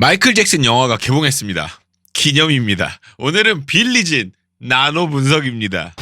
마이클 잭슨 영화가 개봉했습니다. 기념입니다. 오늘은 빌리진 나노 분석입니다.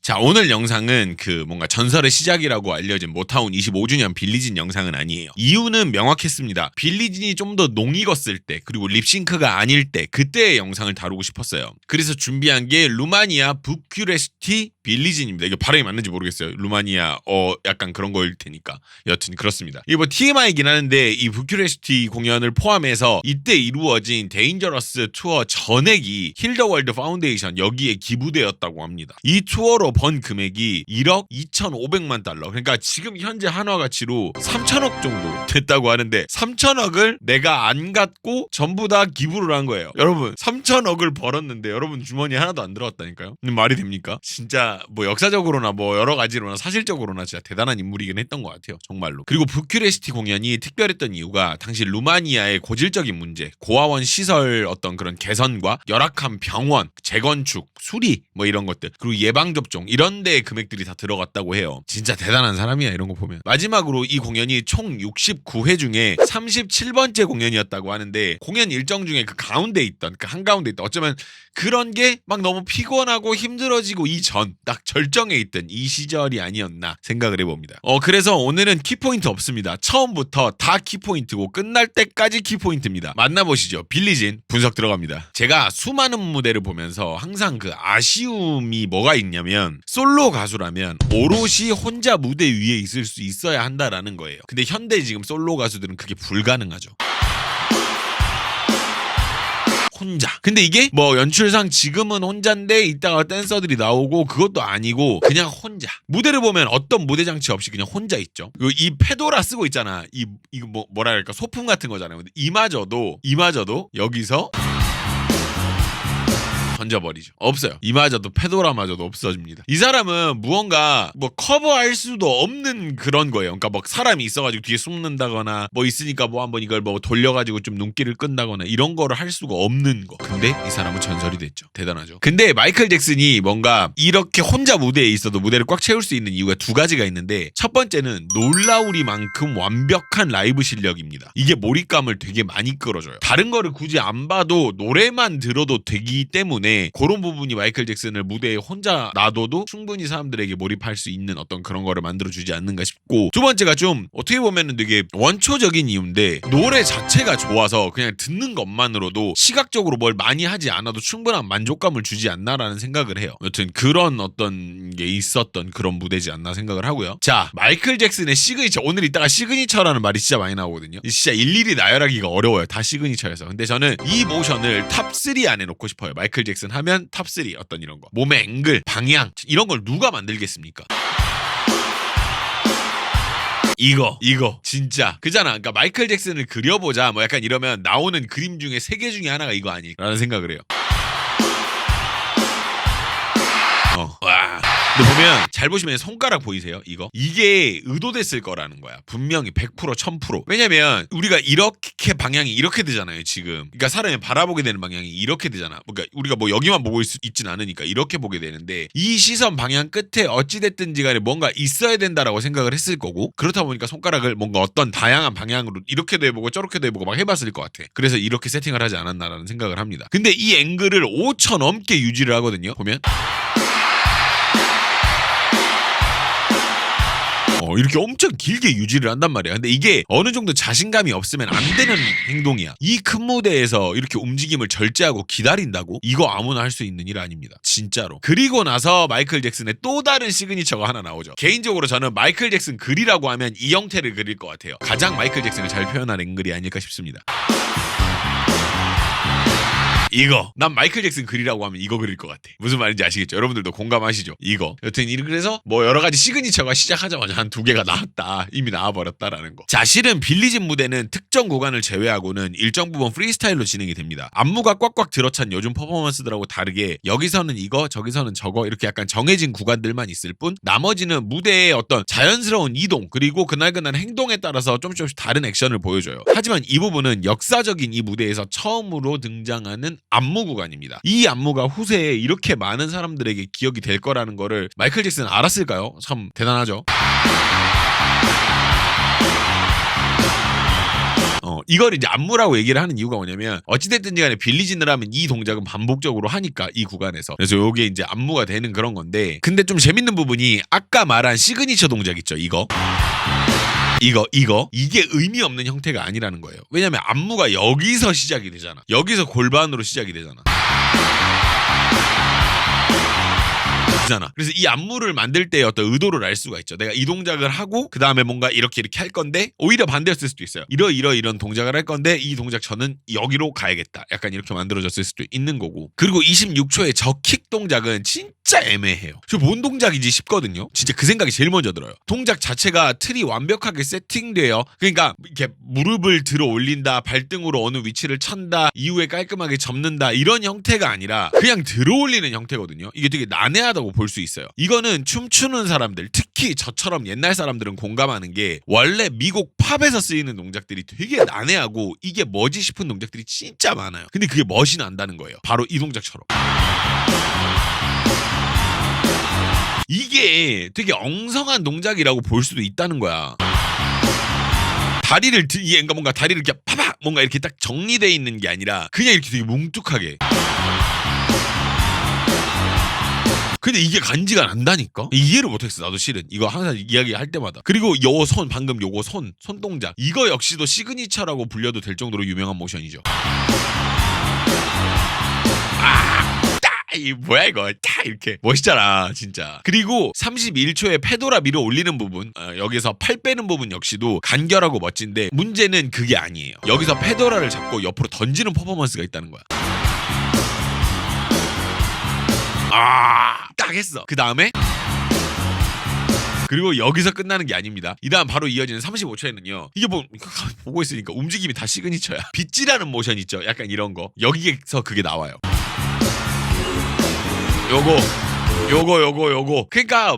자, 오늘 영상은 뭔가 전설의 시작이라고 알려진 모타운 25주년 빌리진 영상은 아니에요. 이유는 명확했습니다. 빌리진이 좀 더 농익었을 때, 그리고 립싱크가 아닐 때, 그때의 영상을 다루고 싶었어요. 그래서 준비한 게 루마니아 부큐레스티 빌리진입니다. 이게 발음이 맞는지 모르겠어요. 루마니아 약간 그런 거일 테니까. 여튼 그렇습니다. 이게 뭐 TMI이긴 하는데 이 부큐레스티 공연을 포함해서 이때 이루어진 데인저러스 투어 전액이 힐 더 월드 파운데이션 여기에 기부되었다고 합니다. 이 투어로 번 금액이 1억 2,500만 달러. 그러니까 지금 현재 한화 가치로 3천억 정도 됐다고 하는데 3천억을 내가 안 갖고 전부 다 기부를 한 거예요. 여러분 3천억을 벌었는데 여러분 주머니에 하나도 안 들어갔다니까요? 말이 됩니까? 진짜 뭐 역사적으로나 뭐 여러 가지로나 사실적으로나 진짜 대단한 인물이긴 했던 것 같아요. 정말로. 그리고 부큐레스티 공연이 특별했던 이유가 당시 루마니아의 고질적인 문제, 고아원 시설 어떤 그런 개선과 열악한 병원, 재건축, 수리 뭐 이런 것들, 그리고 예방접종 이런 데 금액들이 다 들어갔다고 해요. 진짜 대단한 사람이야 이런 거 보면. 마지막으로 이 공연이 총 69회 중에 37번째 공연이었다고 하는데 공연 일정 중에 그 가운데 있던 그 한가운데 있던 어쩌면 그런 게 막 너무 피곤하고 힘들어지고 이전 딱 절정에 있던 이 시절이 아니었나 생각을 해봅니다. 그래서 오늘은 키포인트 없습니다. 처음부터 다 키포인트고 끝날 때까지 키포인트입니다. 만나보시죠. 빌리진 분석 들어갑니다. 제가 수많은 무대를 보면서 항상 그 아쉬움이 뭐가 있냐면 솔로 가수라면 오롯이 혼자 무대 위에 있을 수 있어야 한다라는 거예요. 근데 현대 지금 솔로 가수들은 그게 불가능하죠. 혼자. 근데 이게 뭐 연출상 지금은 혼자인데 이따가 댄서들이 나오고 그것도 아니고 그냥 혼자. 무대를 보면 어떤 무대 장치 없이 그냥 혼자 있죠. 이 페도라 쓰고 있잖아. 이거 뭐라 할까 소품 같은 거잖아요. 근데 이마저도 여기서 던져버리죠. 없어요. 이마저도 페도라마저도 없어집니다. 이 사람은 무언가 뭐 커버할 수도 없는 그런 거예요. 그러니까 뭐 사람이 있어가지고 뒤에 숨는다거나 뭐 있으니까 뭐 한번 이걸 뭐 돌려가지고 좀 눈길을 끈다거나 이런 거를 할 수가 없는 거. 근데 이 사람은 전설이 됐죠. 대단하죠. 근데 마이클 잭슨이 뭔가 이렇게 혼자 무대에 있어도 무대를 꽉 채울 수 있는 이유가 두 가지가 있는데 첫 번째는 놀라우리만큼 완벽한 라이브 실력입니다. 이게 몰입감을 되게 많이 끌어줘요. 다른 거를 굳이 안 봐도 노래만 들어도 되기 때문에 그런 부분이 마이클 잭슨을 무대에 혼자 놔둬도 충분히 사람들에게 몰입할 수 있는 어떤 그런 거를 만들어주지 않는가 싶고, 두 번째가 좀 어떻게 보면은 되게 원초적인 이유인데 노래 자체가 좋아서 그냥 듣는 것만으로도 시각적으로 뭘 많이 하지 않아도 충분한 만족감을 주지 않나라는 생각을 해요. 여튼 그런 어떤 게 있었던 그런 무대지 않나 생각을 하고요. 자, 마이클 잭슨의 시그니처, 오늘 이따가 시그니처라는 말이 진짜 많이 나오거든요. 진짜 일일이 나열하기가 어려워요. 다 시그니처여서. 근데 저는 이 모션을 탑3 안에 놓고 싶어요. 마이클 잭슨 하면 탑3 어떤 이런 거, 몸의 앵글, 방향 이런 걸 누가 만들겠습니까? 이거 진짜 그잖아. 그러니까 마이클 잭슨을 그려보자 뭐 약간 이러면 나오는 그림 중에 3개 중에 하나가 이거 아니라는 생각을 해요. 와. 근데 보면 잘 보시면 손가락 보이세요? 이게 의도됐을 거라는 거야. 분명히 100% 1000%. 왜냐면 우리가 이렇게 방향이 이렇게 되잖아요 지금. 그러니까 사람이 바라보게 되는 방향이 이렇게 되잖아. 그러니까 우리가 뭐 여기만 보고 있진 않으니까 이렇게 보게 되는데 이 시선 방향 끝에 어찌됐든지 간에 뭔가 있어야 된다라고 생각을 했을 거고, 그렇다 보니까 손가락을 뭔가 어떤 다양한 방향으로 이렇게도 해보고 저렇게도 해보고 막 해봤을 것 같아. 그래서 이렇게 세팅을 하지 않았나라는 생각을 합니다. 근데 이 앵글을 5초 넘게 유지를 하거든요. 보면 이렇게 엄청 길게 유지를 한단 말이야. 근데 이게 어느 정도 자신감이 없으면 안 되는 행동이야. 이 큰 무대에서 이렇게 움직임을 절제하고 기다린다고? 이거 아무나 할 수 있는 일 아닙니다. 진짜로. 그리고 나서 마이클 잭슨의 또 다른 시그니처가 하나 나오죠. 개인적으로 저는 마이클 잭슨 글이라고 하면 이 형태를 그릴 것 같아요. 가장 마이클 잭슨을 잘 표현한 앵글이 아닐까 싶습니다. 난 마이클 잭슨 글이라고 하면 이거 그릴 것 같아. 무슨 말인지 아시겠죠? 여러분들도 공감하시죠? 여튼 그래서 뭐 여러 가지 시그니처가 시작하자마자 한 2개가 나왔다. 이미 나와버렸다라는 거. 자, 실은 빌리진 무대는 특정 구간을 제외하고는 일정 부분 프리스타일로 진행이 됩니다. 안무가 꽉꽉 들어찬 요즘 퍼포먼스들하고 다르게 여기서는 이거, 저기서는 저거 이렇게 약간 정해진 구간들만 있을 뿐 나머지는 무대의 어떤 자연스러운 이동 그리고 그날그날 행동에 따라서 조금씩 다른 액션을 보여줘요. 하지만 이 부분은 역사적인 이 무대에서 처음으로 등장하는 안무 구간입니다. 이 안무가 후세에 이렇게 많은 사람들에게 기억이 될 거라는 거를 마이클 잭슨 알았을까요? 참 대단하죠. 이걸 이제 안무라고 얘기를 하는 이유가 뭐냐면 어찌됐든지 간에 빌리진을 하면 이 동작은 반복적으로 하니까 이 구간에서. 그래서 요게 이제 안무가 되는 그런 건데, 근데 좀 재밌는 부분이 아까 말한 시그니처 동작 있죠, 이거 이게 의미 없는 형태가 아니라는 거예요. 왜냐면 안무가 여기서 시작이 되잖아. 여기서 골반으로 시작이 되잖아. 그래서 이 안무를 만들 때의 어떤 의도를 알 수가 있죠. 내가 이 동작을 하고 그 다음에 뭔가 이렇게 할 건데 오히려 반대였을 수도 있어요. 이런 동작을 할 건데 이 동작 저는 여기로 가야겠다. 약간 이렇게 만들어졌을 수도 있는 거고. 그리고 26초의 저 킥 동작은 진짜 애매해요. 저 뭔 동작이지 싶거든요. 진짜 그 생각이 제일 먼저 들어요. 동작 자체가 틀이 완벽하게 세팅돼요. 그러니까 이렇게 무릎을 들어 올린다, 발등으로 어느 위치를 찬다, 이후에 깔끔하게 접는다, 이런 형태가 아니라 그냥 들어 올리는 형태거든요. 이게 되게 난해하다고 볼 수 있어요. 이거는 춤추는 사람들, 특히 저처럼 옛날 사람들은 공감하는 게 원래 미국 팝에서 쓰이는 동작들이 되게 난해하고 이게 뭐지 싶은 동작들이 진짜 많아요. 근데 그게 멋이 난다는 거예요. 바로 이 동작처럼. 이게 되게 엉성한 동작이라고 볼 수도 있다는 거야. 다리를 그러니까 뭔가 다리를 이렇게 파박 뭔가 이렇게 딱 정리되어 있는 게 아니라 그냥 이렇게 되게 뭉툭하게. 근데 이게 간지가 난다니까? 이해를 못했어, 나도 실은. 이거 항상 이야기할 때마다. 그리고 요 손, 방금 요거 손 동작. 이거 역시도 시그니처라고 불려도 될 정도로 유명한 모션이죠. 이 뭐야 이거 딱 이렇게 멋있잖아 진짜. 그리고 31초에 페도라 밀어 올리는 부분, 여기서 팔 빼는 부분 역시도 간결하고 멋진데 문제는 그게 아니에요. 여기서 페도라를 잡고 옆으로 던지는 퍼포먼스가 있다는 거야. 딱 했어. 그 다음에 그리고 여기서 끝나는 게 아닙니다. 이 다음 바로 이어지는 35초에는요. 이게 뭐 보고 있으니까 움직임이 다 시그니처야. 빗질하는 모션 있죠. 약간 이런 거. 여기에서 그게 나와요. 요거. 그러니까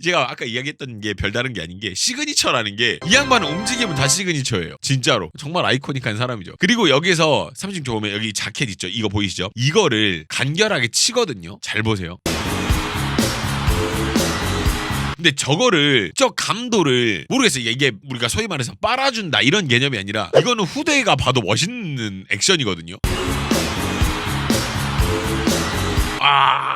제가 아까 이야기했던 게 별다른 게 아닌 게 시그니처라는 게 이 양반은 움직이면 다 시그니처예요. 진짜로. 정말 아이코닉한 사람이죠. 그리고 여기서 30초 보면 여기 자켓 있죠. 이거 보이시죠? 이거를 간결하게 치거든요. 잘 보세요. 근데 저거를 저 감도를 모르겠어요. 이게 우리가 소위 말해서 빨아준다 이런 개념이 아니라 이거는 후대가 봐도 멋있는 액션이거든요.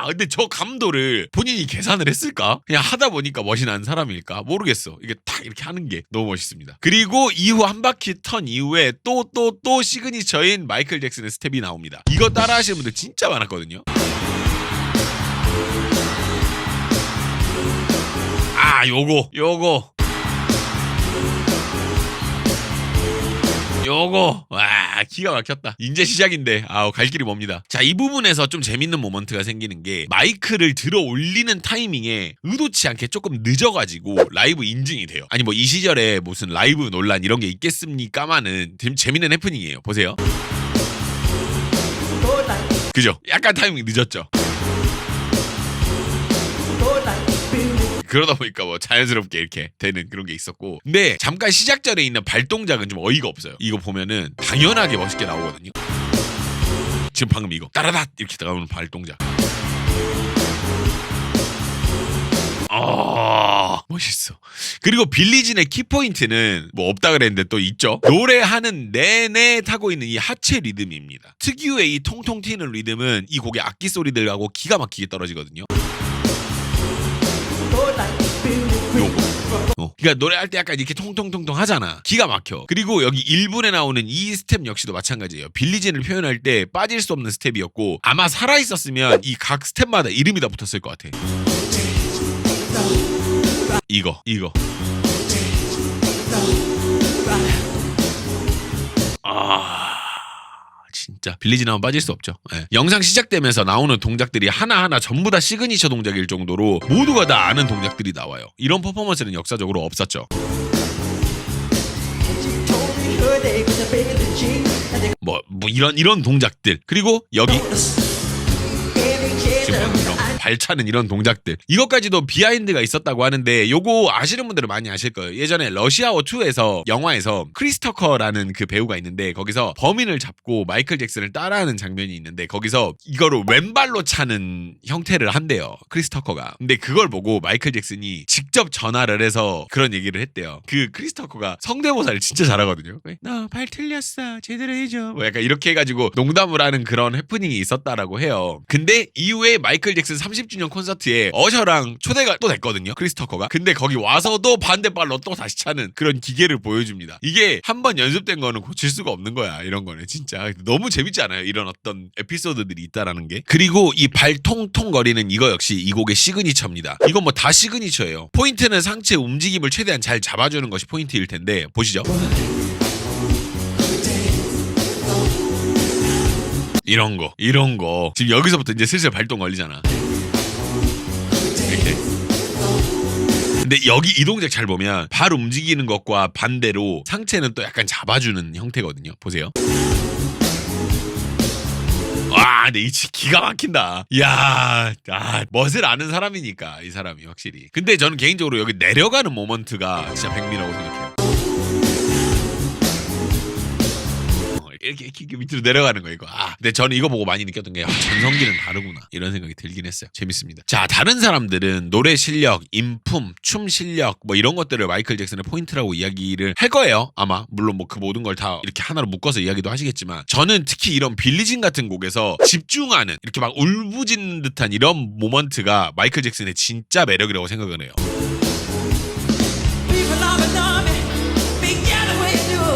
근데 저 감도를 본인이 계산을 했을까? 그냥 하다 보니까 멋이 난 사람일까? 모르겠어. 이게 딱 이렇게 하는 게 너무 멋있습니다. 그리고 이후 한 바퀴 턴 이후에 또 시그니처인 마이클 잭슨의 스텝이 나옵니다. 이거 따라 하시는 분들 진짜 많았거든요. 요거 와 기가 막혔다. 이제 시작인데 갈 길이 멉니다. 자, 이 부분에서 좀 재밌는 모먼트가 생기는 게 마이크를 들어 올리는 타이밍에 의도치 않게 조금 늦어가지고 라이브 인증이 돼요. 아니 뭐 이 시절에 무슨 라이브 논란 이런 게 있겠습니까마는 재밌는 해프닝이에요. 보세요. 그죠? 약간 타이밍 늦었죠. 그러다 보니까 뭐 자연스럽게 이렇게 되는 그런 게 있었고, 근데 잠깐 시작 전에 있는 발동작은 좀 어이가 없어요. 이거 보면은 당연하게 멋있게 나오거든요. 지금 방금 이거 따라다 이렇게 나오는 발동작. 멋있어. 그리고 빌리진의 키포인트는 뭐 없다 그랬는데 또 있죠. 노래하는 내내 타고 있는 이 하체 리듬입니다. 특유의 이 통통 튀는 리듬은 이 곡의 악기 소리들하고 기가 막히게 떨어지거든요. 그러니까 노래할 때 약간 이렇게 통통통통 하잖아. 기가 막혀. 그리고 여기 1분에 나오는 이 스텝 역시도 마찬가지예요. 빌리진을 표현할 때 빠질 수 없는 스텝이었고, 아마 살아있었으면 이 각 스텝마다 이름이 다 붙었을 것 같아. 이거 진짜 빌리진 하면 빠질 수 없죠. 네. 영상 시작되면서 나오는 동작들이 하나하나 전부 다 시그니처 동작일 정도로 모두가 다 아는 동작들이 나와요. 이런 퍼포먼스는 역사적으로 없었죠. 뭐 이런 동작들. 그리고 여기 지금 이런 발차는 이런 동작들, 이것까지도 비하인드가 있었다고 하는데 요거 아시는 분들은 많이 아실 거예요. 예전에 러시아워 2에서 영화에서 크리스 터커라는 그 배우가 있는데 거기서 범인을 잡고 마이클 잭슨을 따라하는 장면이 있는데 거기서 이거를 왼발로 차는 형태를 한대요, 크리스 터커가. 근데 그걸 보고 마이클 잭슨이 직접 전화를 해서 그런 얘기를 했대요. 그 크리스 터커가 성대모사를 진짜 잘하거든요. 너 발 틀렸어, 제대로 해줘, 뭐 약간 이렇게 해가지고 농담을 하는 그런 해프닝이 있었다라고 해요. 근데 이후에 마이클 잭슨 30주년 콘서트에 어셔랑 초대가 또 됐거든요, 크리스 터커가. 근데 거기 와서도 반대발로 또 다시 차는 그런 기계를 보여줍니다. 이게 한번 연습된 거는 고칠 수가 없는 거야, 이런 거는. 진짜 너무 재밌지 않아요, 이런 어떤 에피소드들이 있다라는 게. 그리고 이 발 통통 거리는 이거 역시 이 곡의 시그니처입니다. 이건 뭐 다 시그니처예요. 포인트는 상체 움직임을 최대한 잘 잡아주는 것이 포인트일 텐데 보시죠. 이런 거 지금 여기서부터 이제 슬슬 발동 걸리잖아, 이렇게. 근데 여기 이 동작 잘 보면 발 움직이는 것과 반대로 상체는 또 약간 잡아주는 형태거든요. 보세요. 와, 근데 이 기가 막힌다. 이야, 멋을 아는 사람이니까, 이 사람이 확실히. 근데 저는 개인적으로 여기 내려가는 모먼트가 진짜 백미라고 생각해요. 이렇게 밑으로 내려가는 거 이거. 근데 저는 이거 보고 많이 느꼈던 게 전성기는 다르구나, 이런 생각이 들긴 했어요. 재밌습니다. 자, 다른 사람들은 노래 실력, 인품, 춤 실력 뭐 이런 것들을 마이클 잭슨의 포인트라고 이야기를 할 거예요, 아마. 물론 뭐 그 모든 걸 다 이렇게 하나로 묶어서 이야기도 하시겠지만 저는 특히 이런 빌리진 같은 곡에서 집중하는, 이렇게 막 울부짖는 듯한 이런 모먼트가 마이클 잭슨의 진짜 매력이라고 생각을 해요.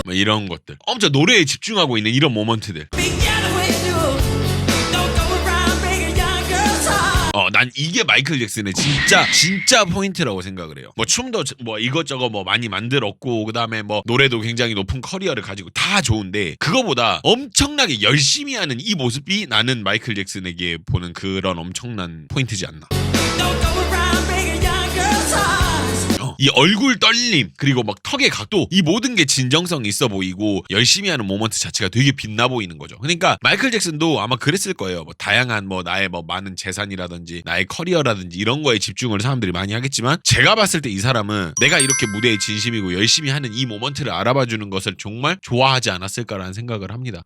뭐 이런 것들, 엄청 노래에 집중하고 있는 이런 모먼트들. 난 이게 마이클 잭슨의 진짜 포인트라고 생각을 해요. 뭐 춤도 뭐 이것저것 뭐 많이 만들었고, 그 다음에 뭐 노래도 굉장히 높은 커리어를 가지고 다 좋은데 그거보다 엄청나게 열심히 하는 이 모습이 나는 마이클 잭슨에게 보는 그런 엄청난 포인트지 않나. 이 얼굴 떨림, 그리고 막 턱의 각도, 이 모든 게 진정성 있어 보이고 열심히 하는 모먼트 자체가 되게 빛나 보이는 거죠. 그러니까 마이클 잭슨도 아마 그랬을 거예요. 뭐 다양한 뭐 나의 뭐 많은 재산이라든지 나의 커리어라든지 이런 거에 집중을 사람들이 많이 하겠지만 제가 봤을 때 이 사람은 내가 이렇게 무대에 진심이고 열심히 하는 이 모먼트를 알아봐 주는 것을 정말 좋아하지 않았을까라는 생각을 합니다.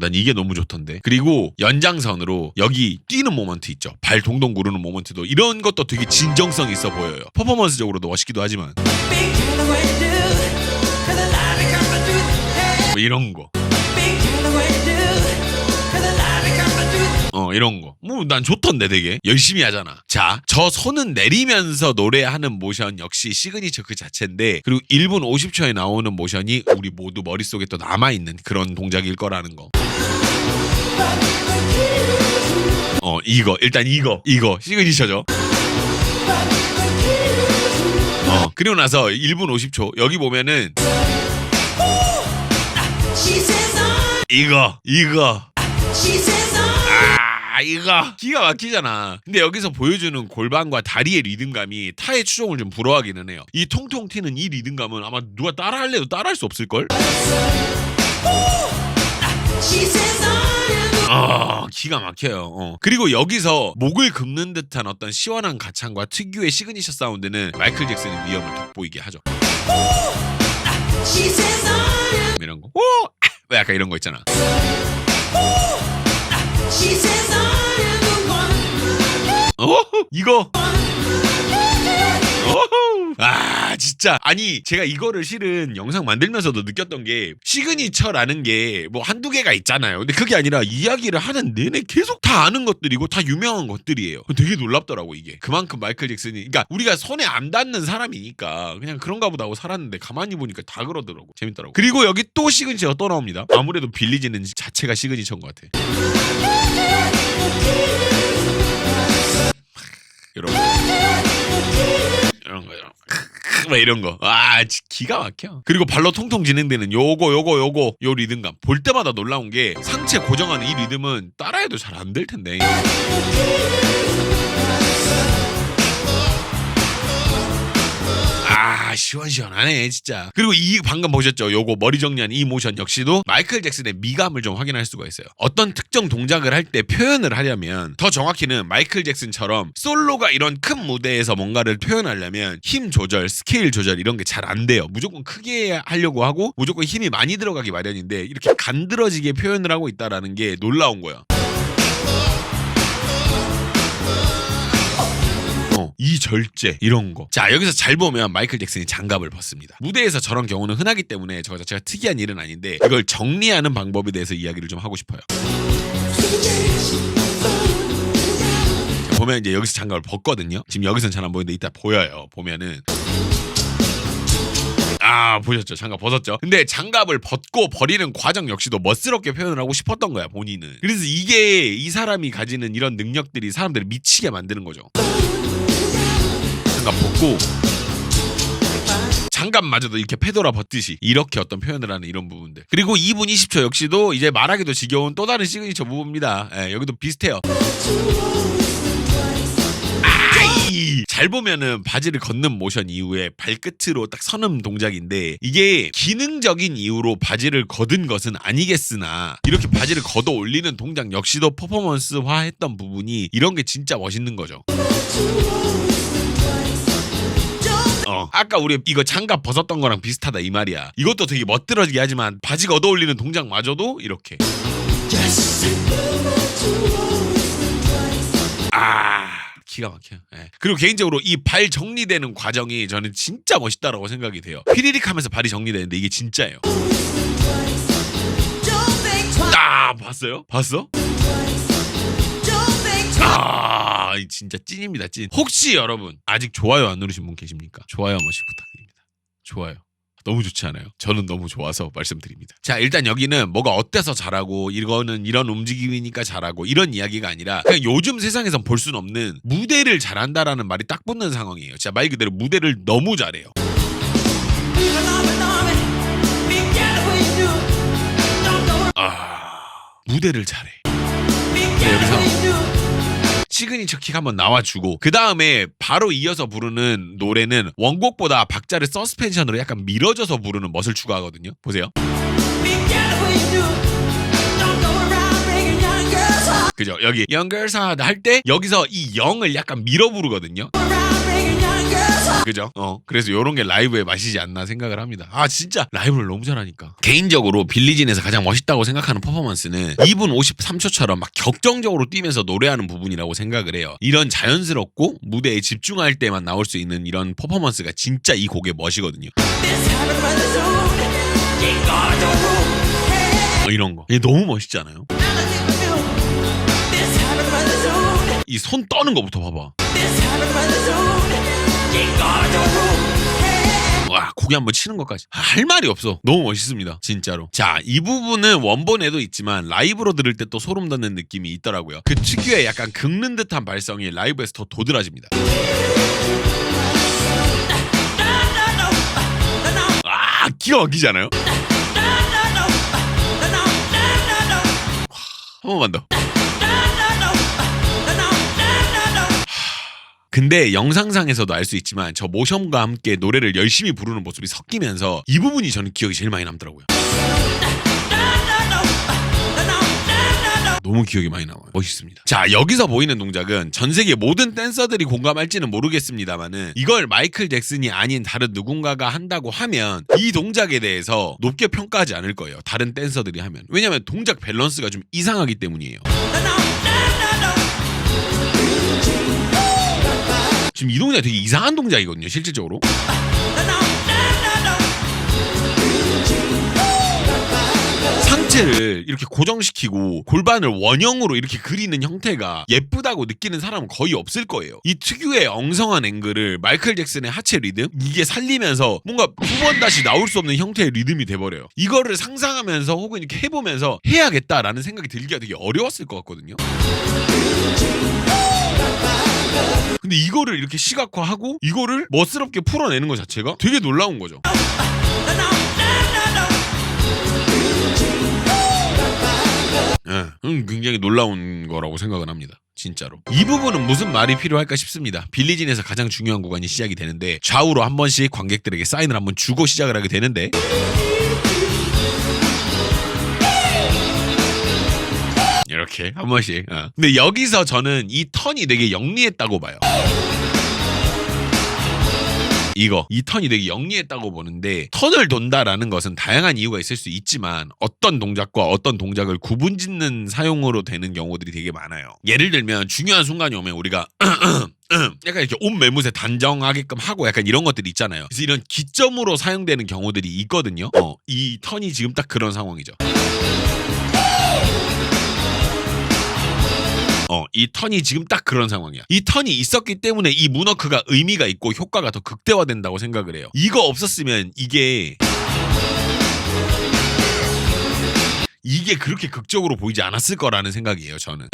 난 이게 너무 좋던데. 그리고 연장선으로 여기 뛰는 모먼트 있죠, 발 동동 구르는 모먼트도, 이런 것도 되게 진정성 있어 보여요. 퍼포먼스적으로도 멋있기도 하지만 뭐 이런 거, 이런 거 뭐 난 좋던데. 되게 열심히 하잖아. 자, 저 손은 내리면서 노래하는 모션 역시 시그니처 그 자체인데, 그리고 1분 50초에 나오는 모션이 우리 모두 머릿속에 또 남아있는 그런 동작일 거라는 거. 이거 시그니처죠. 그리고 나서 1분 50초 여기 보면은 이거 이거 기가 막히잖아. 근데 여기서 보여주는 골반과 다리의 리듬감이 타의 추종을 좀 불허하기는 해요. 이 통통 튀는 이 리듬감은 아마 누가 따라할래도 따라할 수 없을걸? 기가 막혀요. 그리고 여기서 목을 긁는 듯한 어떤 시원한 가창과 특유의 시그니처 사운드는 마이클 잭슨의 위엄을 돋보이게 하죠. 이런 거, 약간 이런 거 있잖아. 이거 진짜. 아니 제가 이거를 실은 영상 만들면서도 느꼈던 게 시그니처라는 게 뭐 한두 개가 있잖아요. 근데 그게 아니라 이야기를 하는 내내 계속 다 아는 것들이고 다 유명한 것들이에요. 되게 놀랍더라고 이게. 그만큼 마이클 잭슨이, 그러니까 우리가 손에 안 닿는 사람이니까 그냥 그런가 보다 하고 살았는데 가만히 보니까 다 그러더라고. 재밌더라고. 그리고 여기 또 시그니처가 또 나옵니다. 아무래도 빌리지는 자체가 시그니처인 것 같아. 이런 거 이런 거 기가 막혀. 그리고 발로 통통 진행되는 요 리듬감 볼 때마다 놀라운 게 상체 고정하는 이 리듬은 따라해도 잘 안 될 텐데. 시원시원하네 진짜. 그리고 이 방금 보셨죠? 요거 머리 정리한 이 모션 역시도 마이클 잭슨의 미감을 좀 확인할 수가 있어요. 어떤 특정 동작을 할 때 표현을 하려면, 더 정확히는 마이클 잭슨처럼 솔로가 이런 큰 무대에서 뭔가를 표현하려면 힘 조절, 스케일 조절 이런 게 잘 안 돼요. 무조건 크게 하려고 하고 무조건 힘이 많이 들어가기 마련인데 이렇게 간드러지게 표현을 하고 있다라는 게 놀라운 거야. 이 절제 이런 거. 자, 여기서 잘 보면 마이클 잭슨이 장갑을 벗습니다. 무대에서 저런 경우는 흔하기 때문에 저거 자체가 특이한 일은 아닌데 이걸 정리하는 방법에 대해서 이야기를 좀 하고 싶어요. 자, 보면 이제 여기서 장갑을 벗거든요. 지금 여기서는 잘 안 보이는데 이따 보여요. 보면은 보셨죠? 장갑 벗었죠? 근데 장갑을 벗고 버리는 과정 역시도 멋스럽게 표현을 하고 싶었던 거야, 본인은. 그래서 이게 이 사람이 가지는 이런 능력들이 사람들을 미치게 만드는 거죠. 장갑 벗고 장갑마저도 이렇게 페도라 벗듯이 이렇게 어떤 표현을 하는 이런 부분들. 그리고 2분 20초 역시도 이제 말하기도 지겨운 또 다른 시그니처 무브입니다. 여기도 비슷해요. 잘 보면은 바지를 걷는 모션 이후에 발끝으로 딱 서는 동작인데 이게 기능적인 이유로 바지를 걷은 것은 아니겠으나 이렇게 바지를 걷어 올리는 동작 역시도 퍼포먼스화했던 부분이 이런 게 진짜 멋있는 거죠. 아까 우리 이거 장갑 벗었던 거랑 비슷하다 이 말이야. 이것도 되게 멋들어지게 하지만 바지 걷어 올리는 동작마저도 이렇게 기가 막혀요. 그리고 개인적으로 이 발 정리되는 과정이 저는 진짜 멋있다라고 생각이 돼요. 휘리릭 하면서 발이 정리되는데 이게 진짜예요. 봤어요? 봤어? 진짜 찐입니다, 찐. 혹시 여러분 아직 좋아요 안 누르신 분 계십니까? 좋아요 한 번씩 부탁드립니다. 좋아요. 너무 좋지 않아요? 저는 너무 좋아서 말씀드립니다. 자, 일단 여기는 뭐가 어때서 잘하고 이거는 이런 움직임이니까 잘하고 이런 이야기가 아니라 그냥 요즘 세상에선 볼 수는 없는 무대를 잘한다라는 말이 딱 붙는 상황이에요. 진짜 말 그대로 무대를 너무 잘해요. 무대를 잘해. 여기서 시그니처 킥 한번 나와주고 그 다음에 바로 이어서 부르는 노래는 원곡보다 박자를 서스펜션으로 약간 밀어줘서 부르는 멋을 추가하거든요. 보세요. 그죠? 여기 Young Girls 할 때 여기서 이 0을 약간 밀어 부르거든요. 그죠? 그래서 요런 게 라이브의 맛이지 않나 생각을 합니다. 진짜 라이브를 너무 잘하니까. 개인적으로 빌리진에서 가장 멋있다고 생각하는 퍼포먼스는 2분 53초처럼 막 격정적으로 뛰면서 노래하는 부분이라고 생각을 해요. 이런 자연스럽고 무대에 집중할 때만 나올 수 있는 이런 퍼포먼스가 진짜 이 곡의 멋이거든요. 이런 거. 이게 너무 멋있지 않아요? 이 손 떠는 거부터 봐봐. 와, 고개 한번 치는 것까지 할 말이 없어. 너무 멋있습니다, 진짜로. 자, 이 부분은 원본에도 있지만 라이브로 들을 때 또 소름 돋는 느낌이 있더라고요. 그 특유의 약간 긁는 듯한 발성이 라이브에서 더 도드라집니다. 기가 막히지 않아요? 한 번만 더. 근데 영상상에서도 알 수 있지만 저 모션과 함께 노래를 열심히 부르는 모습이 섞이면서 이 부분이 저는 기억이 제일 많이 남더라고요. 너무 기억이 많이 남아요. 멋있습니다. 자, 여기서 보이는 동작은 전 세계 모든 댄서들이 공감할지는 모르겠습니다만은 이걸 마이클 잭슨이 아닌 다른 누군가가 한다고 하면 이 동작에 대해서 높게 평가하지 않을 거예요. 다른 댄서들이 하면. 왜냐면 동작 밸런스가 좀 이상하기 때문이에요. 지금 이 동작이 되게 이상한 동작이거든요, 실질적으로. 상체를 이렇게 고정시키고 골반을 원형으로 이렇게 그리는 형태가 예쁘다고 느끼는 사람은 거의 없을 거예요. 이 특유의 엉성한 앵글을 마이클 잭슨의 하체 리듬 이게 살리면서 뭔가 두 번 다시 나올 수 없는 형태의 리듬이 돼버려요. 이거를 상상하면서 혹은 이렇게 해보면서 해야겠다라는 생각이 들기가 되게 어려웠을 것 같거든요. 근데 이거를 이렇게 시각화하고 이거를 멋스럽게 풀어내는 것 자체가 되게 놀라운 거죠. 굉장히 놀라운 거라고 생각을 합니다. 진짜로. 이 부분은 무슨 말이 필요할까 싶습니다. 빌리진에서 가장 중요한 구간이 시작이 되는데 좌우로 한 번씩 관객들에게 사인을 한번 주고 시작을 하게 되는데 이렇게 한 번씩. 근데 여기서 저는 이 턴이 되게 영리했다고 봐요. 이 턴이 되게 영리했다고 보는데, 턴을 돈다라는 것은 다양한 이유가 있을 수 있지만 어떤 동작과 어떤 동작을 구분짓는 사용으로 되는 경우들이 되게 많아요. 예를 들면 중요한 순간이 오면 우리가 약간 이렇게 옷 매무새 단정하게끔 하고 약간 이런 것들이 있잖아요. 그래서 이런 기점으로 사용되는 경우들이 있거든요. 이 턴이 지금 딱 그런 상황이죠. 이 턴이 지금 딱 그런 상황이야. 이 턴이 있었기 때문에 이 문워크가 의미가 있고 효과가 더 극대화된다고 생각을 해요. 이거 없었으면 이게 그렇게 극적으로 보이지 않았을 거라는 생각이에요, 저는.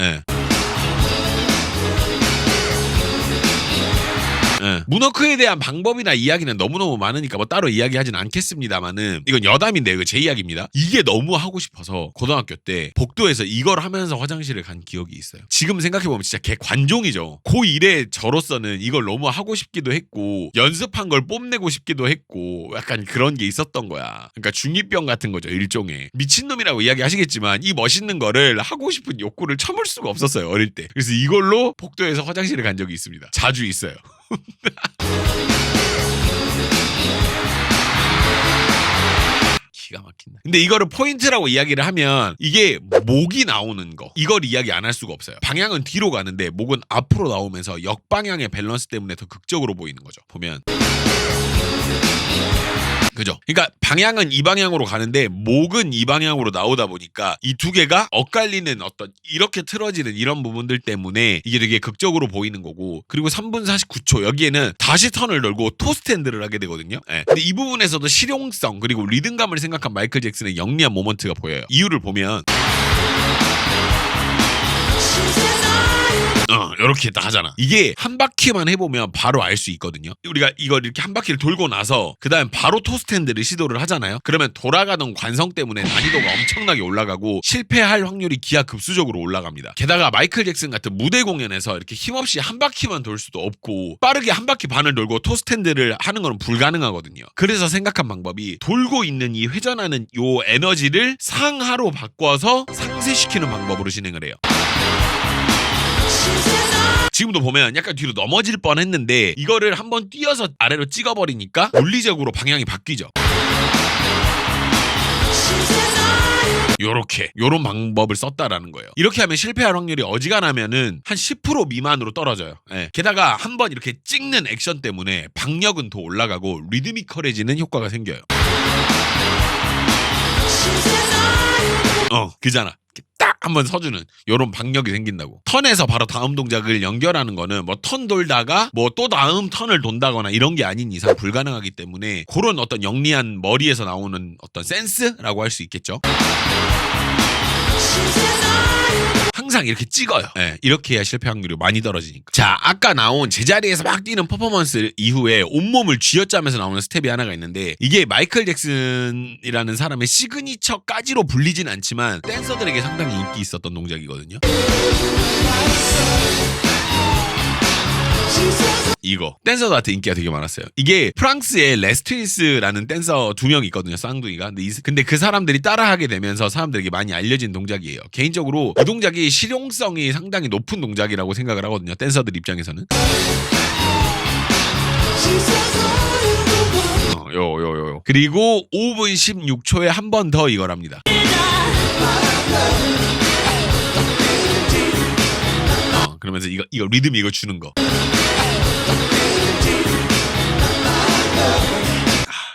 문워크에 대한 방법이나 이야기는 너무너무 많으니까 뭐 따로 이야기하진 않겠습니다만은, 이건 여담인데 이거 제 이야기입니다. 이게 너무 하고 싶어서 고등학교 때 복도에서 이걸 하면서 화장실을 간 기억이 있어요. 지금 생각해보면 진짜 개 관종이죠. 고1에 저로서는 이걸 너무 하고 싶기도 했고 연습한 걸 뽐내고 싶기도 했고 약간 그런 게 있었던 거야. 그러니까 중2병 같은 거죠, 일종의. 미친놈이라고 이야기하시겠지만 이 멋있는 거를 하고 싶은 욕구를 참을 수가 없었어요, 어릴 때. 그래서 이걸로 복도에서 화장실을 간 적이 있습니다. 자주 있어요. 기가 막힌다. 근데 이거를 포인트라고 이야기를 하면 이게 목이 나오는 거, 이걸 이야기 안 할 수가 없어요. 방향은 뒤로 가는데 목은 앞으로 나오면서 역방향의 밸런스 때문에 더 극적으로 보이는 거죠. 보면 그죠? 그러니까 방향은 이 방향으로 가는데 목은 이 방향으로 나오다 보니까 이 두 개가 엇갈리는 어떤 이렇게 틀어지는 이런 부분들 때문에 이게 되게 극적으로 보이는 거고, 그리고 3분 49초 여기에는 다시 턴을 돌고 토스트 핸드를 하게 되거든요. 근데 이 부분에서도 실용성 그리고 리듬감을 생각한 마이클 잭슨의 영리한 모먼트가 보여요. 이유를 보면 이렇게 딱 하잖아. 이게 한 바퀴만 해보면 바로 알 수 있거든요. 우리가 이걸 이렇게 한 바퀴를 돌고 나서 그 다음 바로 토스트 핸드를 시도를 하잖아요. 그러면 돌아가던 관성 때문에 난이도가 엄청나게 올라가고 실패할 확률이 기하급수적으로 올라갑니다. 게다가 마이클 잭슨 같은 무대 공연에서 이렇게 힘없이 한 바퀴만 돌 수도 없고 빠르게 한 바퀴 반을 돌고 토스트 핸드를 하는 건 불가능하거든요. 그래서 생각한 방법이 돌고 있는 이 회전하는 요 에너지를 상하로 바꿔서 상쇄시키는 방법으로 진행을 해요. 지금도 보면 약간 뒤로 넘어질 뻔했는데 이거를 한번 뛰어서 아래로 찍어버리니까 물리적으로 방향이 바뀌죠. 요런 방법을 썼다라는 거예요. 이렇게 하면 실패할 확률이 어지간하면은 한 10% 미만으로 떨어져요. 게다가 한번 이렇게 찍는 액션 때문에 박력은 더 올라가고 리드미컬해지는 효과가 생겨요. 그잖아. 딱 한번 서주는 요런 박력이 생긴다고. 턴에서 바로 다음 동작을 연결하는 거는 뭐 턴 돌다가 뭐 또 다음 턴을 돈다거나 이런 게 아닌 이상 불가능하기 때문에 그런 어떤 영리한 머리에서 나오는 어떤 센스라고 할 수 있겠죠. 항상 이렇게 찍어요. 이렇게 해야 실패 확률이 많이 떨어지니까. 자, 아까 나온 제자리에서 막 뛰는 퍼포먼스 이후에 온몸을 쥐어짜면서 나오는 스텝이 하나가 있는데, 이게 마이클 잭슨이라는 사람의 시그니처까지로 불리진 않지만 댄서들에게 상당히 인기 있었던 동작이거든요. 이거 댄서들한테 인기가 되게 많았어요. 이게 프랑스에 레스트리스라는 댄서 2명이 있거든요, 쌍둥이가. 근데 그 사람들이 따라하게 되면서 사람들에게 많이 알려진 동작이에요. 개인적으로 이 동작이 실용성이 상당히 높은 동작이라고 생각을 하거든요, 댄서들 입장에서는. 요. 그리고 5분 16초에 한 번 더 이걸 합니다. 그러면서 이거 리듬 이거 주는 거.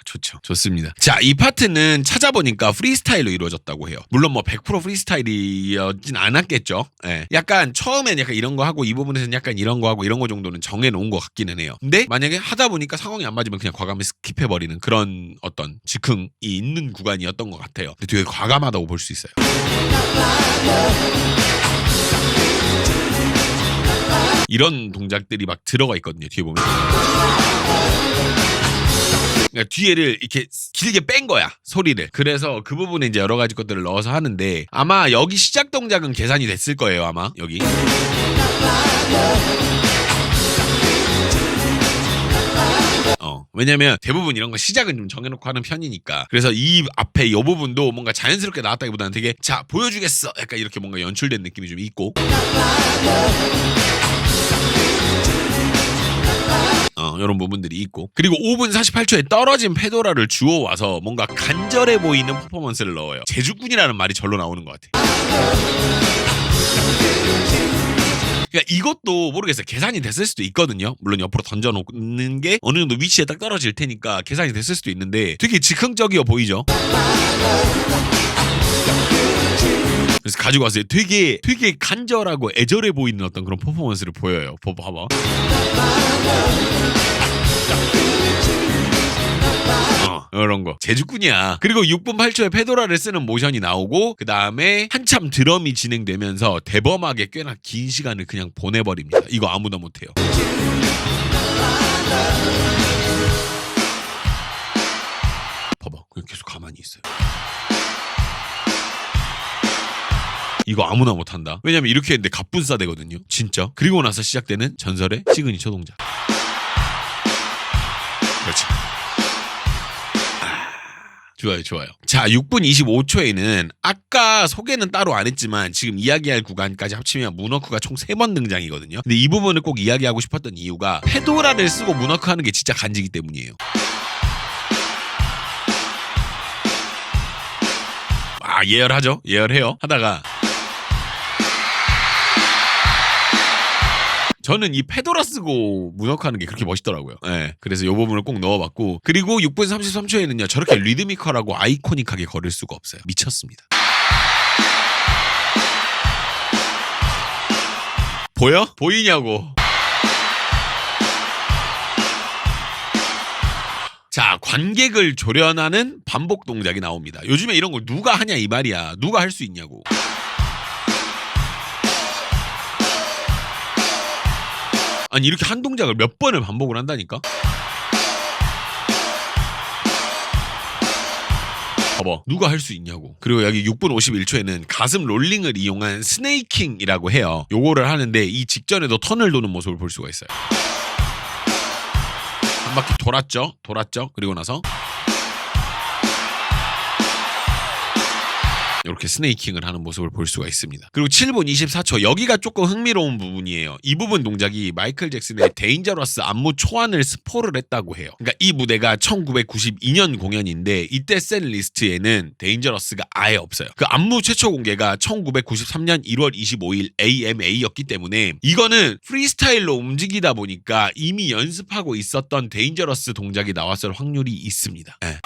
좋죠. 좋습니다. 자, 이 파트는 찾아보니까 프리스타일로 이루어졌다고 해요. 물론 뭐 100% 프리스타일이었진 않았겠죠. 약간 처음엔 약간 이런 거 하고 이 부분에서는 약간 이런 거 하고 이런 거 정도는 정해놓은 것 같기는 해요. 근데 만약에 하다 보니까 상황이 안 맞으면 그냥 과감히 스킵해버리는 그런 어떤 즉흥이 있는 구간이었던 것 같아요. 근데 되게 과감하다고 볼 수 있어요. 이런 동작들이 막 들어가 있거든요, 뒤에 보면. 그러니까 뒤에를 이렇게 길게 뺀 거야, 소리를. 그래서 그 부분에 이제 여러 가지 것들을 넣어서 하는데 아마 여기 시작 동작은 계산이 됐을 거예요. 아마 여기. 왜냐면 대부분 이런 거 시작은 좀 정해놓고 하는 편이니까. 그래서 이 앞에 이 부분도 뭔가 자연스럽게 나왔다기보다는 되게 자 보여주겠어 약간 이렇게 뭔가 연출된 느낌이 좀 있고, 이런 부분들이 있고, 그리고 5분 48초에 떨어진 페도라를 주워와서 뭔가 간절해 보이는 퍼포먼스를 넣어요. 제주꾼이라는 말이 절로 나오는 것 같아. 그러니까 이것도 모르겠어요. 계산이 됐을 수도 있거든요. 물론 옆으로 던져놓는 게 어느 정도 위치에 딱 떨어질 테니까 계산이 됐을 수도 있는데 되게 즉흥적이어 보이죠. 그래서 가지고 왔어요. 되게 간절하고 애절해 보이는 어떤 그런 퍼포먼스를 보여요. 봐봐. 이런 거 제주꾼이야. 그리고 6분 8초에 페도라를 쓰는 모션이 나오고 그 다음에 한참 드럼이 진행되면서 대범하게 꽤나 긴 시간을 그냥 보내버립니다. 이거 아무나 못해요. 봐봐, 그냥 계속 가만히 있어요. 이거 아무나 못한다. 왜냐면 이렇게 했는데 갑분싸 되거든요. 진짜. 그리고 나서 시작되는 전설의 시그니처 동작. 그렇지. 좋아요. 자, 6분 25초에는 아까 소개는 따로 안 했지만 지금 이야기할 구간까지 합치면 문워크가 총 3번 등장이거든요. 근데 이 부분을 꼭 이야기하고 싶었던 이유가 페도라를 쓰고 문워크 하는 게 진짜 간지기 때문이에요. 예열하죠? 예열해요. 하다가 저는 이 페도라 쓰고 문워크하는 게 그렇게 멋있더라고요. 네, 그래서 이 부분을 꼭 넣어봤고, 그리고 6분 33초에는요 저렇게 리드미컬하고 아이코닉하게 걸을 수가 없어요. 미쳤습니다. 보여? 보이냐고. 자, 관객을 조련하는 반복 동작이 나옵니다. 요즘에 이런 걸 누가 하냐 이 말이야. 누가 할 수 있냐고. 아니 이렇게 한 동작을 몇 번을 반복을 한다니까? 봐봐, 누가 할 수 있냐고. 그리고 여기 6분 51초에는 가슴 롤링을 이용한 스네이킹이라고 해요. 요거를 하는데 이 직전에도 턴을 도는 모습을 볼 수가 있어요. 한 바퀴 돌았죠? 그리고 나서 이렇게 스네이킹을 하는 모습을 볼 수가 있습니다. 그리고 7분 24초, 여기가 조금 흥미로운 부분이에요. 이 부분 동작이 마이클 잭슨의 데인저러스 안무 초안을 스포를 했다고 해요. 그러니까 이 무대가 1992년 공연인데 이때 센 리스트에는 데인저러스가 아예 없어요. 그 안무 최초 공개가 1993년 1월 25일 AMA였기 때문에 이거는 프리스타일로 움직이다 보니까 이미 연습하고 있었던 데인저러스 동작이 나왔을 확률이 있습니다. 네.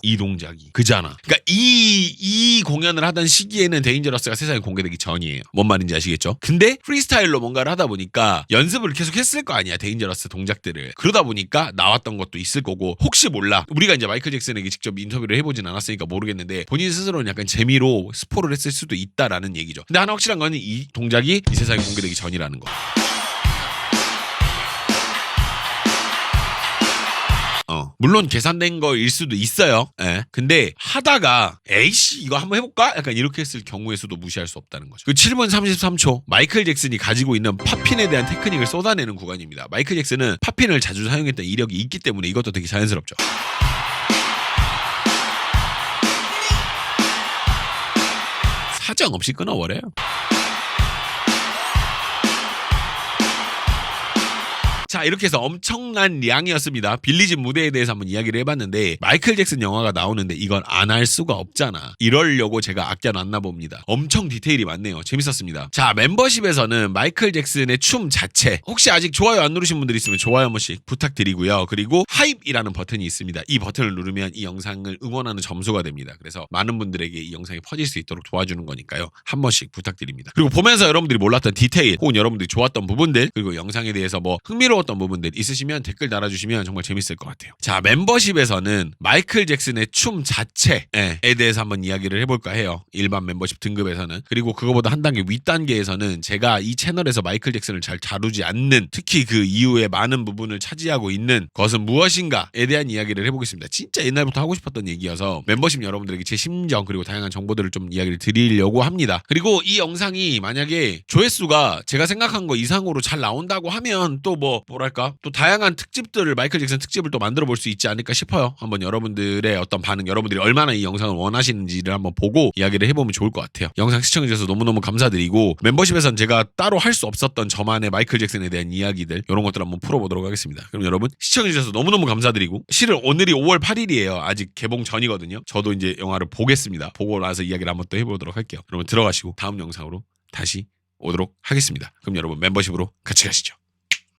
이 동작이 그잖아. 그러니까 이 공연을 하던 시기에는 데인저러스가 세상에 공개되기 전이에요. 뭔 말인지 아시겠죠? 근데 프리스타일로 뭔가를 하다 보니까 연습을 계속 했을 거 아니야, 데인저러스 동작들을. 그러다 보니까 나왔던 것도 있을 거고, 혹시 몰라, 우리가 이제 마이클 잭슨에게 직접 인터뷰를 해보진 않았으니까 모르겠는데 본인 스스로는 약간 재미로 스포를 했을 수도 있다라는 얘기죠. 근데 하나 확실한 거는 이 동작이 이 세상에 공개되기 전이라는 거. 물론 계산된 거일 수도 있어요. 예. 근데 하다가 에이씨 이거 한번 해볼까? 약간 이렇게 했을 경우의 수도 무시할 수 없다는 거죠. 그 7분 33초 마이클 잭슨이 가지고 있는 팝핀에 대한 테크닉을 쏟아내는 구간입니다. 마이클 잭슨은 팝핀을 자주 사용했던 이력이 있기 때문에 이것도 되게 자연스럽죠. 사정없이 끊어버려요. 자, 이렇게 해서 엄청난 량이었습니다. 빌리진 무대에 대해서 한번 이야기를 해봤는데 마이클 잭슨 영화가 나오는데 이건 안 할 수가 없잖아. 이러려고 제가 아껴놨나 봅니다. 엄청 디테일이 많네요. 재밌었습니다. 자, 멤버십에서는 마이클 잭슨의 춤 자체, 혹시 아직 좋아요 안 누르신 분들 있으면 좋아요 한 번씩 부탁드리고요. 그리고 하입이라는 버튼이 있습니다. 이 버튼을 누르면 이 영상을 응원하는 점수가 됩니다. 그래서 많은 분들에게 이 영상이 퍼질 수 있도록 도와주는 거니까요. 한 번씩 부탁드립니다. 그리고 보면서 여러분들이 몰랐던 디테일 혹은 여러분들이 좋았던 부분들, 그리고 영상에 대해서 뭐 흥미로웠던 놀라웠던 부분들 있으시면 댓글 달아주시면 정말 재밌을 것 같아요. 자, 멤버십에서는 마이클 잭슨의 춤 자체에 대해서 한번 이야기를 해볼까 해요. 일반 멤버십 등급에서는. 그리고 그거보다 한 단계 윗단계에서는 제가 이 채널에서 마이클 잭슨을 잘 다루지 않는, 특히 그 이후에 많은 부분을 차지하고 있는 것은 무엇인가에 대한 이야기를 해보겠습니다. 진짜 옛날부터 하고 싶었던 얘기여서 멤버십 여러분들에게 제 심정 그리고 다양한 정보들을 좀 이야기를 드리려고 합니다. 그리고 이 영상이 만약에 조회수가 제가 생각한 거 이상으로 잘 나온다고 하면 또 뭐랄까 또 다양한 특집들을, 마이클 잭슨 특집을 또 만들어 볼 수 있지 않을까 싶어요. 한번 여러분들의 어떤 반응, 여러분들이 얼마나 이 영상을 원하시는지를 한번 보고 이야기를 해보면 좋을 것 같아요. 영상 시청해주셔서 너무너무 감사드리고, 멤버십에선 제가 따로 할 수 없었던 저만의 마이클 잭슨에 대한 이야기들, 이런 것들 한번 풀어보도록 하겠습니다. 그럼 여러분 시청해주셔서 너무너무 감사드리고, 실은 오늘이 5월 8일이에요. 아직 개봉 전이거든요. 저도 이제 영화를 보겠습니다. 보고 나서 이야기를 한번 또 해보도록 할게요. 여러분 들어가시고 다음 영상으로 다시 오도록 하겠습니다. 그럼 여러분 멤버십으로 같이 가시죠.